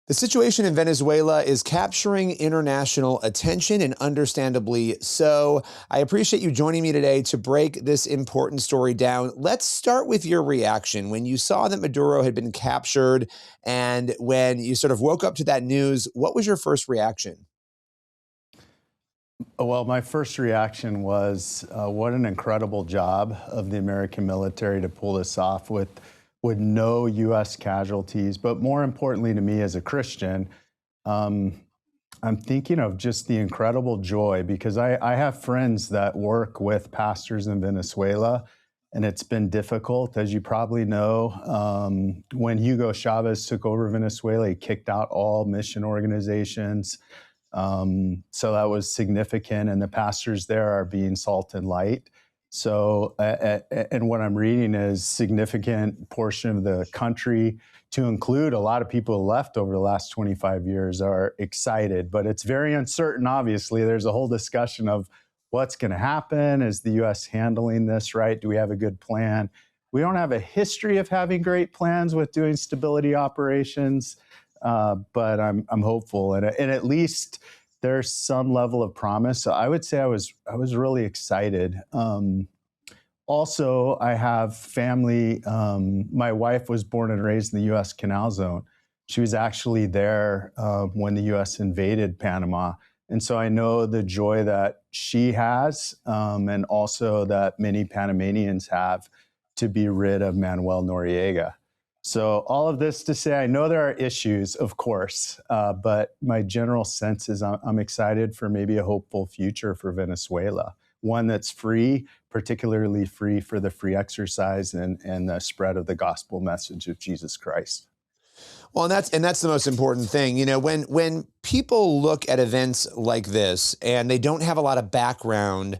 The situation in Venezuela is capturing international attention, and understandably so. I appreciate you joining me today to break this important story down. Let's start with your reaction when you saw that Maduro had been captured and when you sort of woke up to that news. What was your first reaction? Well, my first reaction was, what an incredible job of the American military to pull this off with no U.S. casualties. But more importantly to me as a Christian, I'm thinking of just the incredible joy, because I have friends that work with pastors in Venezuela, and it's been difficult, as you probably know. When Hugo Chavez took over Venezuela, he kicked out all mission organizations. So that was significant, and the pastors there are being salt and light. So, and what I'm reading is significant portion of the country, to include a lot of people who left over the last 25 years, are excited, but it's very uncertain. Obviously, there's a whole discussion of what's going to happen. Is the U.S. handling this right? Do we have a good plan? We don't have a history of having great plans with doing stability operations. But I'm hopeful, and at least there's some level of promise. So I would say I was really excited. Also, I have family. My wife was born and raised in the U.S. Canal Zone. She was actually there when the U.S. invaded Panama, and so I know the joy that she has, and also that many Panamanians have, to be rid of Manuel Noriega. So all of this to say, I know there are issues, of course, but my general sense is I'm excited for maybe a hopeful future for Venezuela, one that's free, particularly free for the free exercise and the spread of the gospel message of Jesus Christ. Well, and that's the most important thing. You know, when people look at events like this and they don't have a lot of background,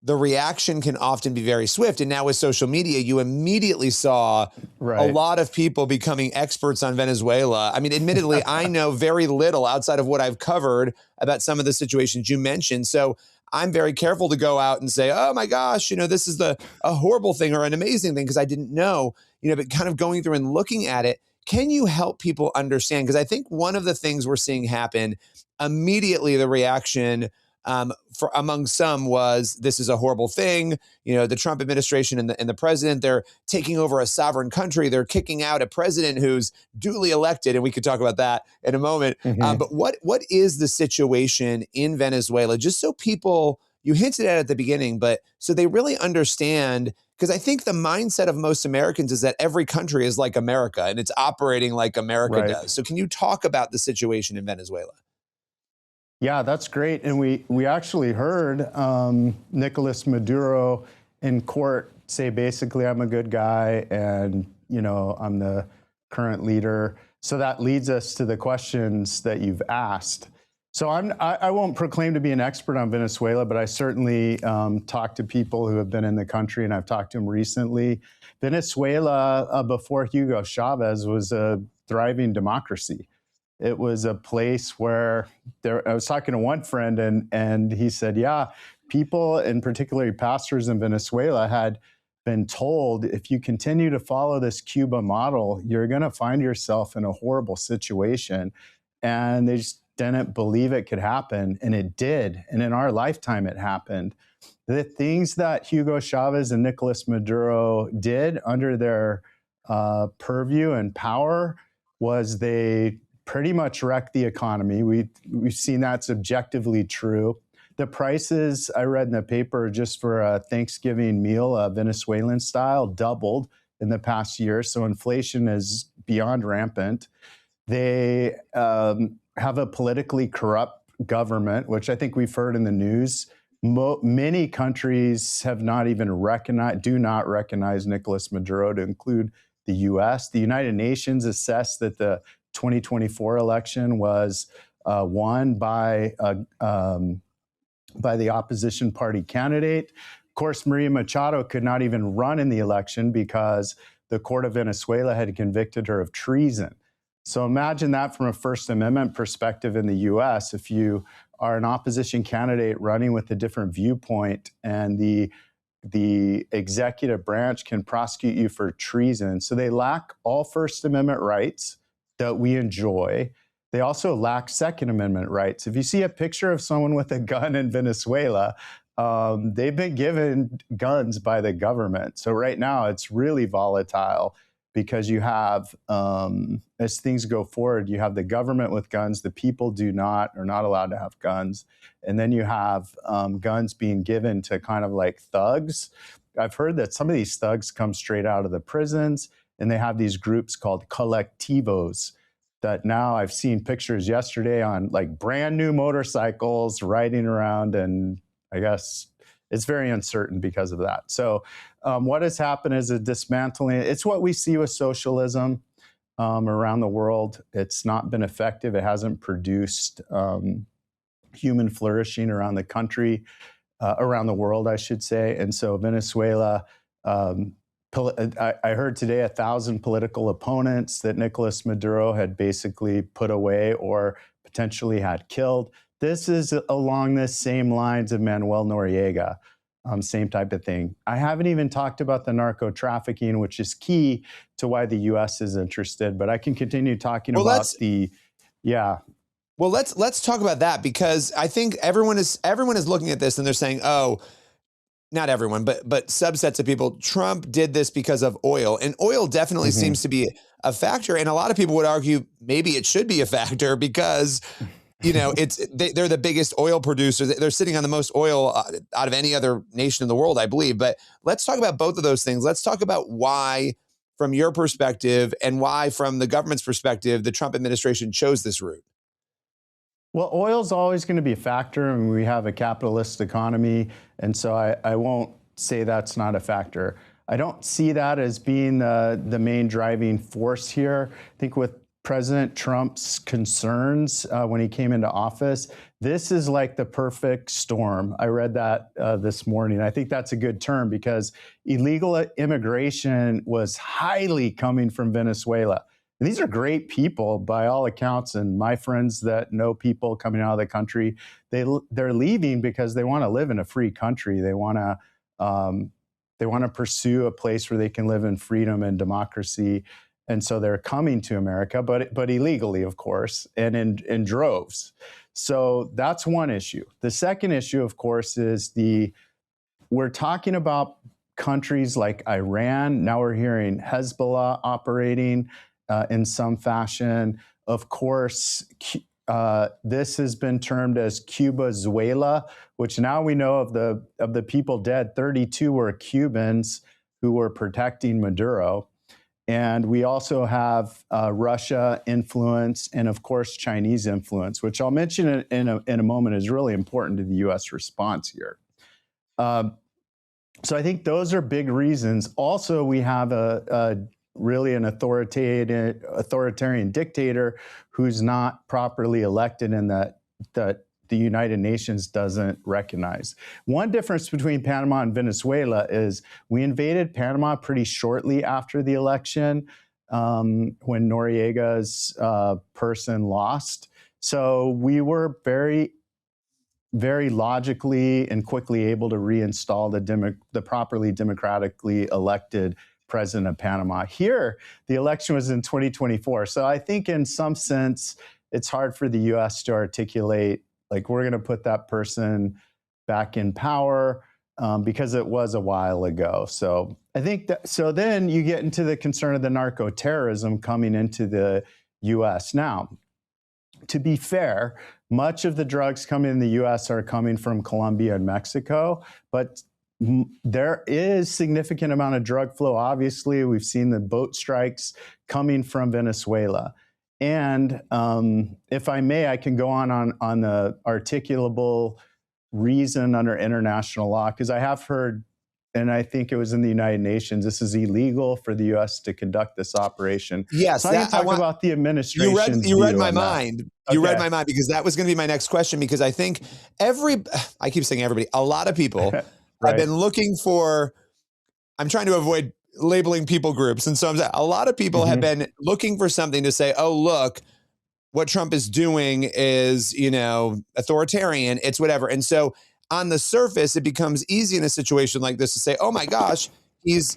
the reaction can often be very swift. And now with social media, you immediately saw a lot of people becoming experts on Venezuela. I mean, admittedly, I know very little outside of what I've covered about some of the situations you mentioned. So I'm very careful to go out and say, oh my gosh, you know, this is a horrible thing or an amazing thing, because I didn't know, you know, but kind of going through and looking at it, can you help people understand? Because I think one of the things we're seeing happen immediately, the reaction for among some was, this is a horrible thing. You know, the Trump administration and the president, they're taking over a sovereign country. They're kicking out a president who's duly elected. And we could talk about that in a moment. But what is the situation in Venezuela? Just so people, you hinted at it at the beginning, but so they really understand, because I think the mindset of most Americans is that every country is like America and it's operating like America does. So can you talk about the situation in Venezuela? Yeah, that's great. And we actually heard Nicolás Maduro in court say, basically, I'm a good guy and, you know, I'm the current leader. So that leads us to the questions that you've asked. So I won't proclaim to be an expert on Venezuela, but I certainly talk to people who have been in the country, and I've talked to them recently. Venezuela, before Hugo Chavez, was a thriving democracy. It was a place where I was talking to one friend, and he said, yeah, people, and particularly pastors in Venezuela, had been told, if you continue to follow this Cuba model, you're going to find yourself in a horrible situation. And they just didn't believe it could happen. And it did. And in our lifetime, it happened. The things that Hugo Chavez and Nicolás Maduro did under their purview and power was they pretty much wrecked the economy. We've seen that's objectively true. The prices, I read in the paper, just for a Thanksgiving meal, Venezuelan style, doubled in the past year. So inflation is beyond rampant. They have a politically corrupt government, which I think we've heard in the news. Many countries have not even do not recognize Nicolás Maduro, to include the U.S. The United Nations assessed that the 2024 election was won by the opposition party candidate. Of course, Maria Machado could not even run in the election because the court of Venezuela had convicted her of treason. So imagine that from a First Amendment perspective in the U.S. If you are an opposition candidate running with a different viewpoint and the executive branch can prosecute you for treason. So they lack all First Amendment rights that we enjoy. they also lack Second Amendment rights. If you see a picture of someone with a gun in Venezuela, they've been given guns by the government. So right now it's really volatile because you have, as things go forward, you have the government with guns, the people are not allowed to have guns. And then you have guns being given to kind of like thugs. I've heard that some of these thugs come straight out of the prisons, and they have these groups called colectivos that now I've seen pictures yesterday on like brand new motorcycles riding around, and I guess it's very uncertain because of that. So what has happened is a dismantling. It's what we see with socialism around the world. It's not been effective. It hasn't produced human flourishing around the country, around the world, I should say. And so Venezuela, I heard today 1,000 political opponents that Nicolás Maduro had basically put away or potentially had killed. This is along the same lines of Manuel Noriega, same type of thing. I haven't even talked about the narco trafficking, which is key to why the U.S. is interested, but I can continue talking about yeah. Well, let's talk about that, because I think everyone is looking at this and they're saying, oh, not everyone, but subsets of people, Trump did this because of oil. And oil definitely seems to be a factor. And a lot of people would argue maybe it should be a factor because, you know, they're the biggest oil producer. They're sitting on the most oil out of any other nation in the world, I believe. But let's talk about both of those things. Let's talk about why, from your perspective, and why, from the government's perspective, the Trump administration chose this route. Well, oil is always going to be a factor, and we have a capitalist economy, and so I won't say that's not a factor. I don't see that as being the main driving force here. I think with President Trump's concerns when he came into office, this is like the perfect storm. I read that this morning. I think that's a good term because illegal immigration was highly coming from Venezuela. And these are great people by all accounts, and my friends that know people coming out of the country, they're leaving because they want to live in a free country. They want to pursue a place where they can live in freedom and democracy, and so they're coming to America, but illegally, of course, and in droves. So that's one issue. The second issue, of course, is we're talking about countries like Iran. Now we're hearing Hezbollah operating in some fashion. Of course, this has been termed as Cubazuela, which now we know of the people dead, 32 were Cubans who were protecting Maduro. And we also have Russia influence and, of course, Chinese influence, which I'll mention in a moment is really important to the U.S. response here. So I think those are big reasons. Also, we have really an authoritarian dictator who's not properly elected and that the United Nations doesn't recognize. One difference between Panama and Venezuela is we invaded Panama pretty shortly after the election when Noriega's person lost. So we were very, very logically and quickly able to reinstall the properly democratically elected president of Panama. Here, the election was in 2024. So I think in some sense, it's hard for the U.S. to articulate, like, we're going to put that person back in power because it was a while ago. So I think that, so then you get into the concern of the narco-terrorism coming into the U.S. Now, to be fair, much of the drugs coming in the U.S. are coming from Colombia and Mexico, but there is significant amount of drug flow. Obviously, we've seen the boat strikes coming from Venezuela. And if I may, I can go on the articulable reason under international law, because I have heard, and I think it was in the United Nations, this is illegal for the U.S. to conduct this operation. Yes, so I can talk about the administration's You read my view on mind. that. You Okay. read my mind, because that was going to be my next question, because I think I keep saying everybody, a lot of people Right. have been looking for, I'm trying to avoid labeling people groups. And so a lot of people have been looking for something to say, oh, look, what Trump is doing is, authoritarian, it's whatever. And so on the surface, it becomes easy in a situation like this to say, oh my gosh, he's,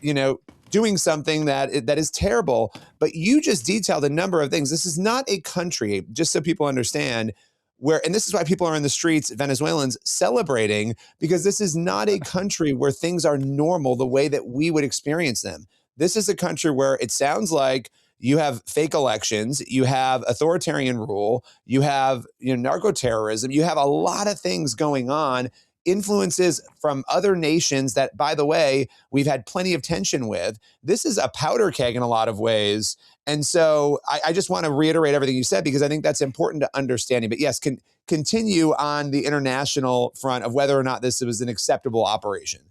doing something that is terrible. But you just detailed a number of things. This is not a country, just so people understand, where, and this is why people are in the streets, Venezuelans, celebrating, because this is not a country where things are normal the way that we would experience them. This is a country where it sounds like you have fake elections, you have authoritarian rule, you have narco terrorism, you have a lot of things going on, influences from other nations that, by the way, we've had plenty of tension with. This is a powder keg in a lot of ways. And so I just want to reiterate everything you said, because I think that's important to understanding. But yes, continue on the international front of whether or not this was an acceptable operation.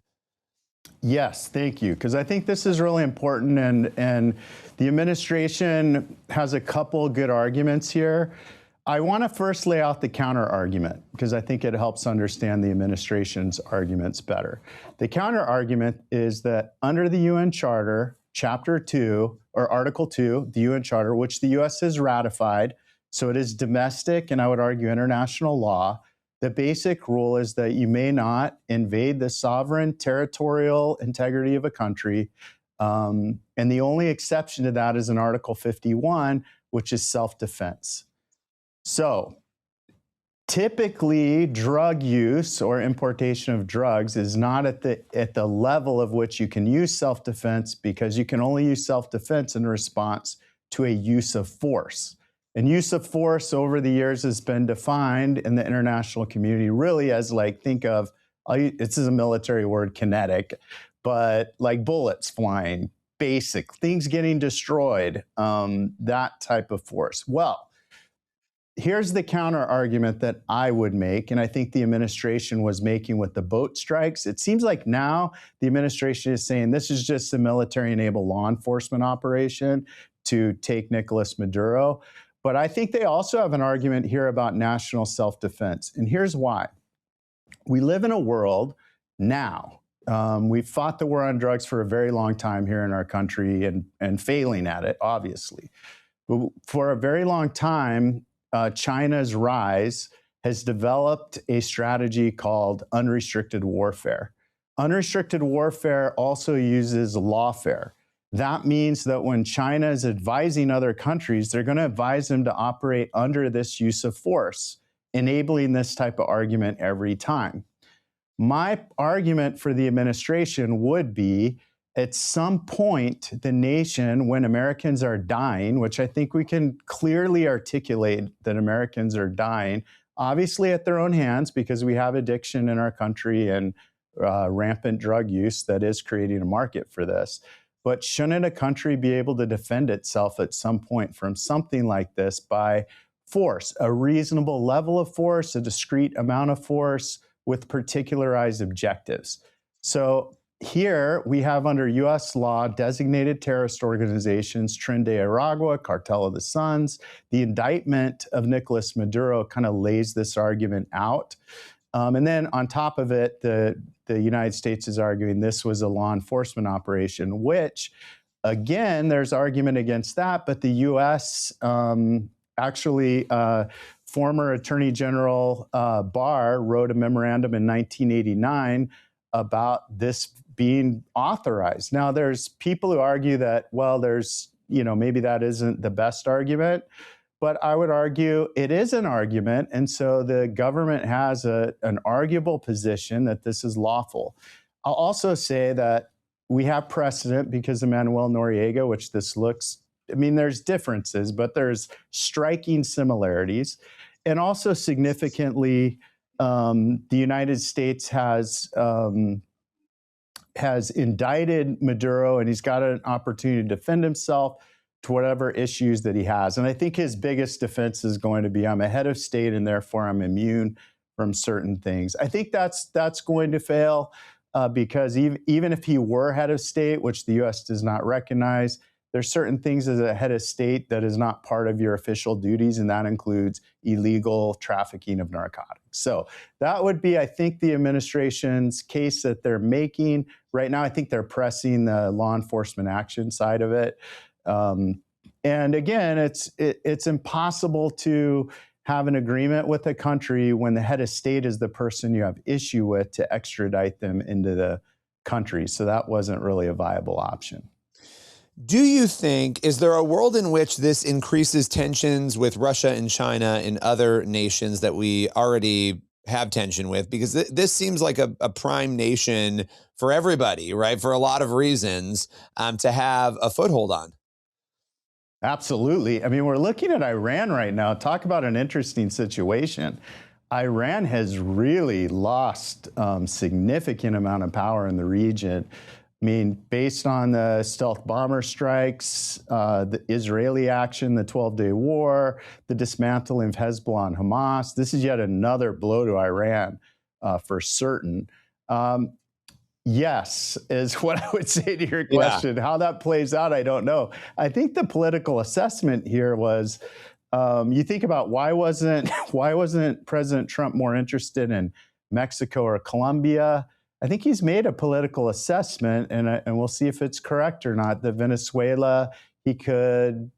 Yes, thank you, because I think this is really important, and the administration has a couple good arguments here. I want to first lay out the counter argument, because I think it helps understand the administration's arguments better. The counter argument is that under the UN Charter, Chapter 2, or Article 2, the UN Charter, which the US has ratified, so it is domestic and I would argue international law, the basic rule is that you may not invade the sovereign territorial integrity of a country. And the only exception to that is in Article 51, which is self-defense. So typically, drug use or importation of drugs is not at the level of which you can use self-defense, because you can only use self-defense in response to a use of force. And use of force over the years has been defined in the international community really as, like, think of, this is a military word, kinetic, but like bullets flying, basic, things getting destroyed, that type of force. Well, here's the counter argument that I would make, and I think the administration was making with the boat strikes. It seems like now the administration is saying this is just a military-enabled law enforcement operation to take Nicolás Maduro. But I think they also have an argument here about national self-defense. And here's why. We live in a world now. We've fought the war on drugs for a very long time here in our country and failing at it, obviously. But for a very long time, China's rise has developed a strategy called unrestricted warfare. Unrestricted warfare also uses lawfare. That means that when China is advising other countries, they're going to advise them to operate under this use of force, enabling this type of argument every time. My argument for the administration would be, at some point, the nation, when Americans are dying, which I think we can clearly articulate that Americans are dying, obviously at their own hands, because we have addiction in our country and rampant drug use that is creating a market for this. But shouldn't a country be able to defend itself at some point from something like this by force, a reasonable level of force, a discrete amount of force with particularized objectives? So here we have, under US law, designated terrorist organizations, Tren de Aragua, Cartel of the Suns. The indictment of Nicolás Maduro kind of lays this argument out. And then on top of it, the United States is arguing this was a law enforcement operation, which, again, there's argument against that. But the U.S. Actually, former Attorney General Barr wrote a memorandum in 1989 about this being authorized. Now, there's people who argue that, well, maybe that isn't the best argument. But I would argue it is an argument, and so the government has an arguable position that this is lawful. I'll also say that we have precedent because of Manuel Noriega, which this looks, there's differences, but there's striking similarities. And also significantly, the United States has indicted Maduro, and he's got an opportunity to defend himself to whatever issues that he has. And I think his biggest defense is going to be, I'm a head of state and therefore I'm immune from certain things. I think that's going to fail because even if he were head of state, which the U.S. does not recognize, there's certain things as a head of state that is not part of your official duties, and that includes illegal trafficking of narcotics. So that would be, I think, the administration's case that they're making. Right now, I think they're pressing the law enforcement action side of it. And again, it's impossible to have an agreement with a country when the head of state is the person you have issue with to extradite them into the country. So that wasn't really a viable option. Do you think, is there a world in which this increases tensions with Russia and China and other nations that we already have tension with? Because this seems like a prime nation for everybody, right? For a lot of reasons, to have a foothold on. Absolutely. I mean, we're looking at Iran right now. Talk about an interesting situation. Iran has really lost significant amount of power in the region. I mean, based on the stealth bomber strikes, the Israeli action, the 12-day war, the dismantling of Hezbollah and Hamas, this is yet another blow to Iran for certain. Yes, is what I would say to your question. Yeah. How that plays out, I don't know. I think the political assessment here was, you think about why wasn't President Trump more interested in Mexico or Colombia? I think he's made a political assessment, and we'll see if it's correct or not, that Venezuela he could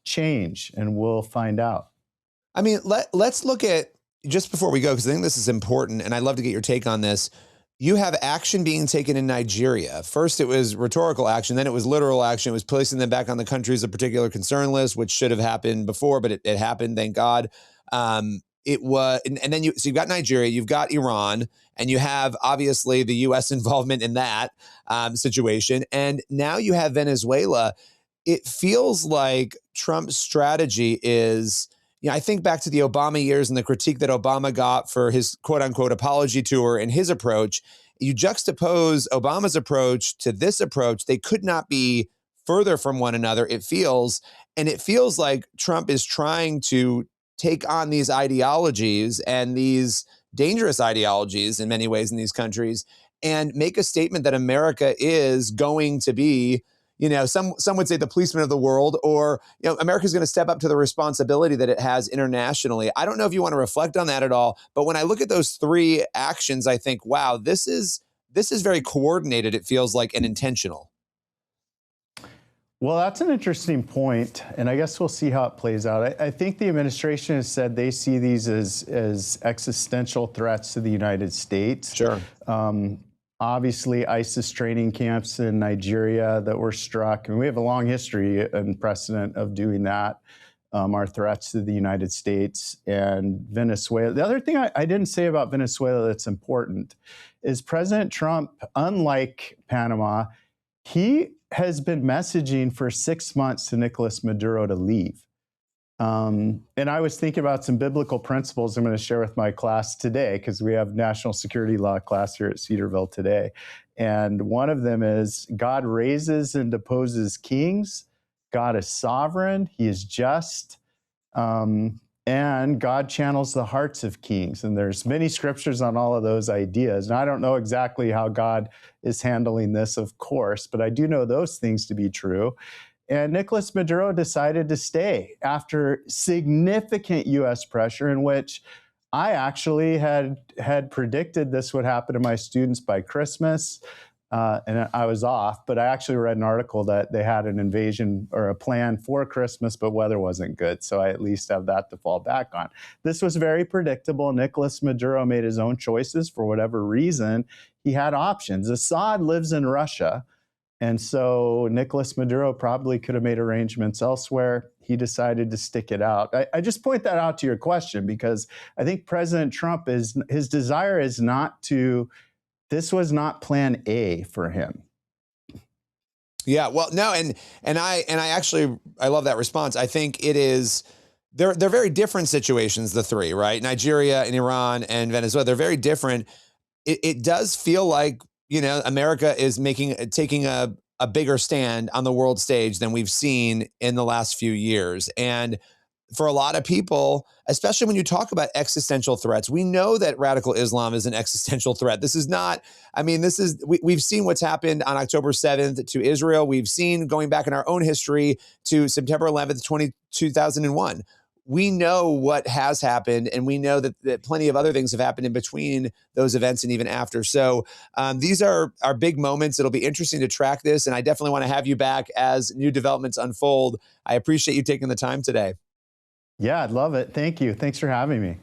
change, and we'll find out. I mean, let's look at, just before we go, because I think this is important, and I'd love to get your take on this. You have action being taken in Nigeria. First, it was rhetorical action. Then it was literal action. It was placing them back on the countries of particular concern list, which should have happened before, but it happened, thank God. It was, and then so you've got Nigeria, you've got Iran, and you have obviously the U.S. involvement in that situation. And now you have Venezuela. It feels like Trump's strategy is, I think back to the Obama years and the critique that Obama got for his quote unquote apology tour and his approach. You juxtapose Obama's approach to this approach. They could not be further from one another, it feels. And it feels like Trump is trying to take on these ideologies and these dangerous ideologies in many ways in these countries and make a statement that America is going to be, some would say the policeman of the world, or, America's going to step up to the responsibility that it has internationally. I don't know if you want to reflect on that at all, but when I look at those three actions, I think, wow, this is very coordinated. It feels like, and intentional. Well, that's an interesting point, and I guess we'll see how it plays out. I think the administration has said they see these as existential threats to the United States. Sure. Obviously, ISIS training camps in Nigeria that were struck, and we have a long history and precedent of doing that, are threats to the United States and Venezuela. The other thing I didn't say about Venezuela that's important is President Trump, unlike Panama, he has been messaging for 6 months to Nicolás Maduro to leave. And I was thinking about some biblical principles I'm going to share with my class today, because we have national security law class here at Cedarville today. And one of them is God raises and deposes kings. God is sovereign. He is just. And God channels the hearts of kings. And there's many scriptures on all of those ideas. And I don't know exactly how God is handling this, of course, but I do know those things to be true. And Nicolás Maduro decided to stay after significant U.S. pressure, in which I actually had predicted this would happen to my students by Christmas. And I was off, but I actually read an article that they had an invasion or a plan for Christmas, but weather wasn't good. So I at least have that to fall back on. This was very predictable. Nicolás Maduro made his own choices for whatever reason. He had options. Assad lives in Russia. And so Nicolás Maduro probably could have made arrangements elsewhere. He decided to stick it out. I just point that out to your question, because I think President Trump his desire is not to. This was not plan A for him. Yeah, well, no, and I actually love that response. I think it is, they're very different situations, the three, right? Nigeria and Iran and Venezuela, they're very different. It does feel like, America is taking a bigger stand on the world stage than we've seen in the last few years. And for a lot of people, especially when you talk about existential threats, we know that radical Islam is an existential threat. This is not, we've seen what's happened on October 7th to Israel. We've seen, going back in our own history, to September 11th, 2001. We know what has happened, and we know that plenty of other things have happened in between those events and even after. So these are big moments. It'll be interesting to track this, and I definitely want to have you back as new developments unfold. I appreciate you taking the time today. Yeah, I'd love it. Thank you. Thanks for having me.